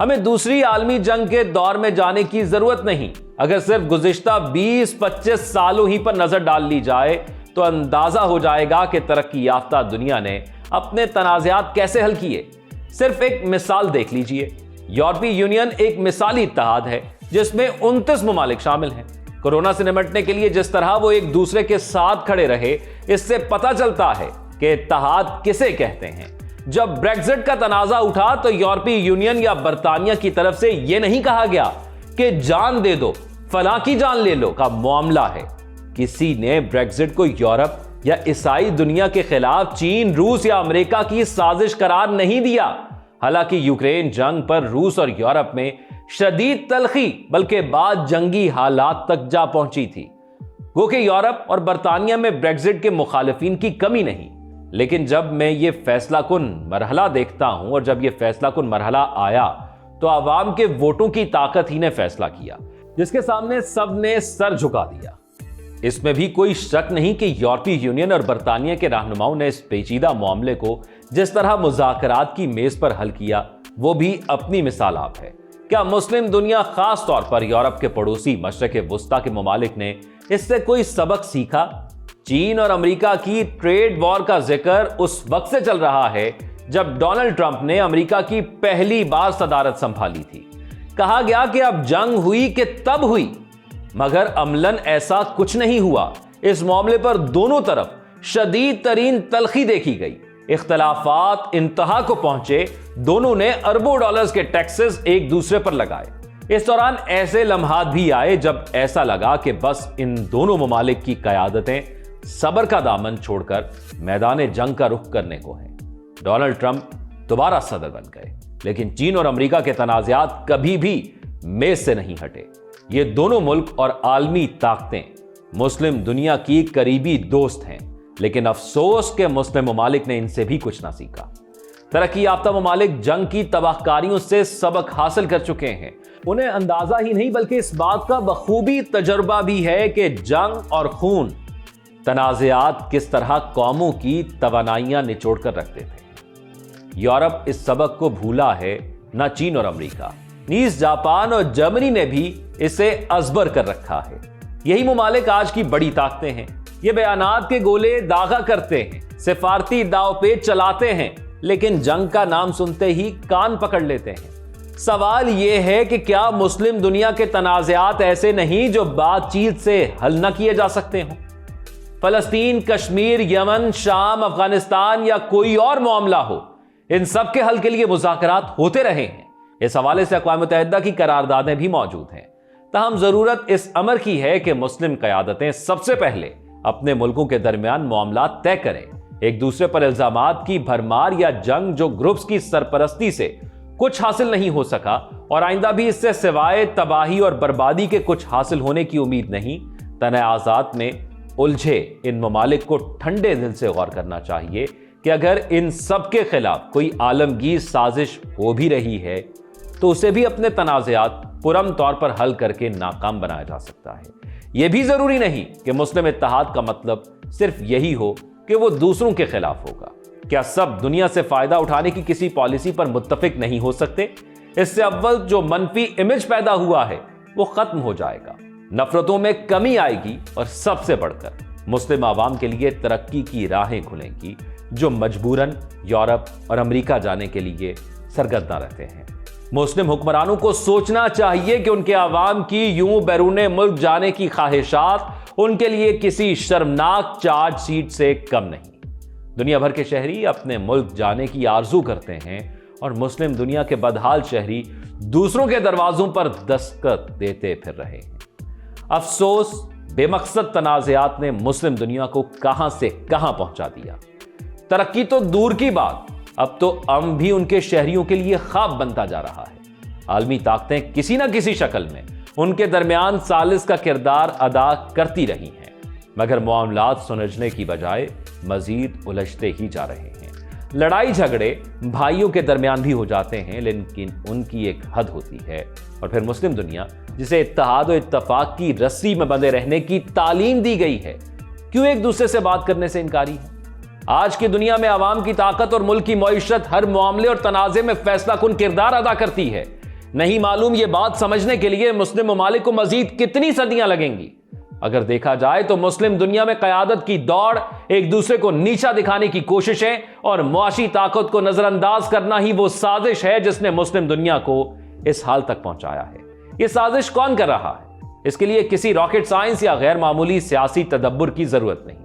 ہمیں دوسری عالمی جنگ کے دور میں جانے کی ضرورت نہیں. اگر صرف گزشتہ 20-25 سالوں ہی پر نظر ڈال لی جائے تو اندازہ ہو جائے گا کہ ترقی یافتہ دنیا نے اپنے تنازعات کیسے حل کیے. صرف ایک مثال دیکھ لیجئے. یورپی یونین ایک مثالی اتحاد ہے جس میں 29 ممالک شامل ہیں. کورونا سے نمٹنے کے لیے جس طرح وہ ایک دوسرے کے ساتھ کھڑے رہے، اس سے پتہ چلتا ہے کہ اتحاد کسے کہتے ہیں. جب بریگزٹ کا تنازع اٹھا تو یورپی یونین یا برطانیہ کی طرف سے یہ نہیں کہا گیا کہ جان دے دو، فلاں کی جان لے لو کا معاملہ ہے. کسی نے بریگزٹ کو یورپ یا عیسائی دنیا کے خلاف چین، روس یا امریکہ کی سازش قرار نہیں دیا. حالانکہ یوکرین جنگ پر روس اور یورپ میں شدید تلخی بلکہ بعد جنگی حالات تک جا پہنچی تھی. گو کہ یورپ اور برطانیہ میں بریگزٹ کے مخالفین کی کمی نہیں، لیکن جب میں یہ فیصلہ کن مرحلہ دیکھتا ہوں اور جب یہ فیصلہ کن مرحلہ آیا تو عوام کے ووٹوں کی طاقت ہی نے فیصلہ کیا، جس کے سامنے سب نے سر جھکا دیا. اس میں بھی کوئی شک نہیں کہ یورپی یونین اور برطانیہ کے رہنماؤں نے اس پیچیدہ معاملے کو جس طرح مذاکرات کی میز پر حل کیا وہ بھی اپنی مثال آپ ہے. کیا مسلم دنیا، خاص طور پر یورپ کے پڑوسی مشرق وسطیٰ کے ممالک نے اس سے کوئی سبق سیکھا؟ چین اور امریکہ کی ٹریڈ وار کا ذکر اس وقت سے چل رہا ہے جب ڈونلڈ ٹرمپ نے امریکہ کی پہلی بار صدارت سنبھالی تھی. کہا گیا کہ اب جنگ ہوئی کہ تب ہوئی، مگر عملاً ایسا کچھ نہیں ہوا. اس معاملے پر دونوں طرف شدید ترین تلخی دیکھی گئی. اختلافات انتہا کو پہنچے. دونوں نے اربوں ڈالرز کے ٹیکسز ایک دوسرے پر لگائے. اس دوران ایسے لمحات بھی آئے جب ایسا لگا کہ بس ان دونوں ممالک کی قیادتیں صبر کا دامن چھوڑ کر میدان جنگ کا رخ کرنے کو ہیں. ڈونلڈ ٹرمپ دوبارہ صدر بن گئے، لیکن چین اور امریکہ کے تنازعات کبھی بھی میز سے نہیں ہٹے. یہ دونوں ملک اور عالمی طاقتیں مسلم دنیا کی قریبی دوست ہیں، لیکن افسوس کہ مسلم ممالک نے ان سے بھی کچھ نہ سیکھا. ترقی یافتہ ممالک جنگ کی تباہ کاریوں سے سبق حاصل کر چکے ہیں. انہیں اندازہ ہی نہیں بلکہ اس بات کا بخوبی تجربہ بھی ہے کہ جنگ اور خون، تنازعات کس طرح قوموں کی توانائیاں نچوڑ کر رکھتے تھے. یورپ اس سبق کو بھولا ہے، نہ چین اور امریکہ. نیز جاپان اور جرمنی نے بھی اسے ازبر کر رکھا ہے. یہی ممالک آج کی بڑی طاقتیں ہیں. یہ بیانات کے گولے داغا کرتے ہیں، سفارتی داؤ پیچ چلاتے ہیں، لیکن جنگ کا نام سنتے ہی کان پکڑ لیتے ہیں. سوال یہ ہے کہ کیا مسلم دنیا کے تنازعات ایسے نہیں جو بات چیت سے حل نہ کیے جا سکتے ہوں؟ فلسطین، کشمیر، یمن، شام، افغانستان یا کوئی اور معاملہ ہو، ان سب کے حل کے لیے مذاکرات ہوتے رہے ہیں. اس حوالے سے اقوام متحدہ کی قراردادیں بھی موجود ہیں. تاہم ضرورت اس امر کی ہے کہ مسلم قیادتیں سب سے پہلے اپنے ملکوں کے درمیان معاملات طے کریں. ایک دوسرے پر الزامات کی بھرمار یا جنگ جو گروپس کی سرپرستی سے کچھ حاصل نہیں ہو سکا اور آئندہ بھی اس سے سوائے تباہی اور بربادی کے کچھ حاصل ہونے کی امید نہیں، تنازعات میں الجھے ان ممالک کو ٹھنڈے دل سے غور کرنا چاہیے کہ اگر ان سب کے خلاف کوئی عالمگیر سازش ہو بھی رہی ہے تو اسے بھی اپنے تنازعات پرامن طور پر حل کر کے ناکام بنایا جا سکتا ہے. یہ بھی ضروری نہیں کہ مسلم اتحاد کا مطلب صرف یہی ہو کہ وہ دوسروں کے خلاف ہوگا. کیا سب دنیا سے فائدہ اٹھانے کی کسی پالیسی پر متفق نہیں ہو سکتے؟ اس سے اول جو منفی امیج پیدا ہوا ہے وہ ختم ہو جائے گا، نفرتوں میں کمی آئے گی اور سب سے بڑھ کر مسلم عوام کے لیے ترقی کی راہیں کھلیں گی جو مجبوراً یورپ اور امریکہ جانے کے لیے سرگرداں رہتے ہیں. مسلم حکمرانوں کو سوچنا چاہیے کہ ان کے عوام کی یوں بیرون ملک جانے کی خواہشات ان کے لیے کسی شرمناک چارج شیٹ سے کم نہیں. دنیا بھر کے شہری اپنے ملک جانے کی آرزو کرتے ہیں اور مسلم دنیا کے بدحال شہری دوسروں کے دروازوں پر دستخط دیتے پھر رہے ہیں. افسوس، بے مقصد تنازعات نے مسلم دنیا کو کہاں سے کہاں پہنچا دیا. ترقی تو دور کی بات، اب تو امن بھی ان کے شہریوں کے لیے خواب بنتا جا رہا ہے. عالمی طاقتیں کسی نہ کسی شکل میں ان کے درمیان ثالث کا کردار ادا کرتی رہی ہیں، مگر معاملات سلجھنے کی بجائے مزید الجھتے ہی جا رہے ہیں. لڑائی جھگڑے بھائیوں کے درمیان بھی ہو جاتے ہیں، لیکن ان کی ایک حد ہوتی ہے. اور پھر مسلم دنیا جسے اتحاد و اتفاق کی رسی میں بندھے رہنے کی تعلیم دی گئی ہے، کیوں ایک دوسرے سے بات کرنے سے انکاری ہے؟ آج کی دنیا میں عوام کی طاقت اور ملک کی معیشت ہر معاملے اور تنازع میں فیصلہ کن کردار ادا کرتی ہے. نہیں معلوم یہ بات سمجھنے کے لیے مسلم ممالک کو مزید کتنی صدیاں لگیں گی۔ اگر دیکھا جائے تو مسلم دنیا میں قیادت کی دوڑ، ایک دوسرے کو نیچا دکھانے کی کوششیں اور معاشی طاقت کو نظر انداز کرنا ہی وہ سازش ہے جس نے مسلم دنیا کو اس حال تک پہنچایا ہے۔ یہ سازش کون کر رہا ہے؟ اس کے لیے کسی راکٹ سائنس یا غیر معمولی سیاسی تدبر کی ضرورت نہیں۔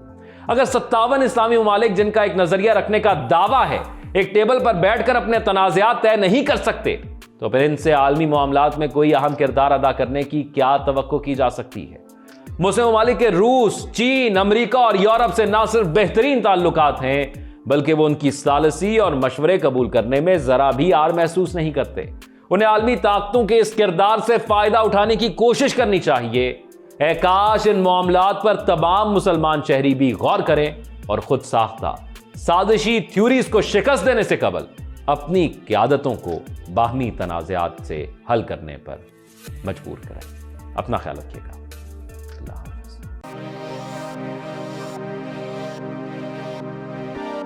اگر 57 اسلامی ممالک جن کا ایک نظریہ رکھنے کا دعویٰ ہے ایک ٹیبل پر بیٹھ کر اپنے تنازعات طے نہیں کر سکتے تو پھر ان سے عالمی معاملات میں کوئی اہم کردار ادا کرنے کی کیا توقع کی جا سکتی ہے؟ مسلم ممالک کے روس، چین، امریکہ اور یورپ سے نہ صرف بہترین تعلقات ہیں بلکہ وہ ان کی ثالثی اور مشورے قبول کرنے میں ذرا بھی آر محسوس نہیں کرتے۔ انہیں عالمی طاقتوں کے اس کردار سے فائدہ اٹھانے کی کوشش کرنی چاہیے۔ اے کاش ان معاملات پر تمام مسلمان شہری بھی غور کریں اور خود ساختہ سازشی تھیوریز کو شکست دینے سے قبل اپنی قیادتوں کو باہمی تنازعات سے حل کرنے پر مجبور کریں۔ اپنا خیال رکھیے گا۔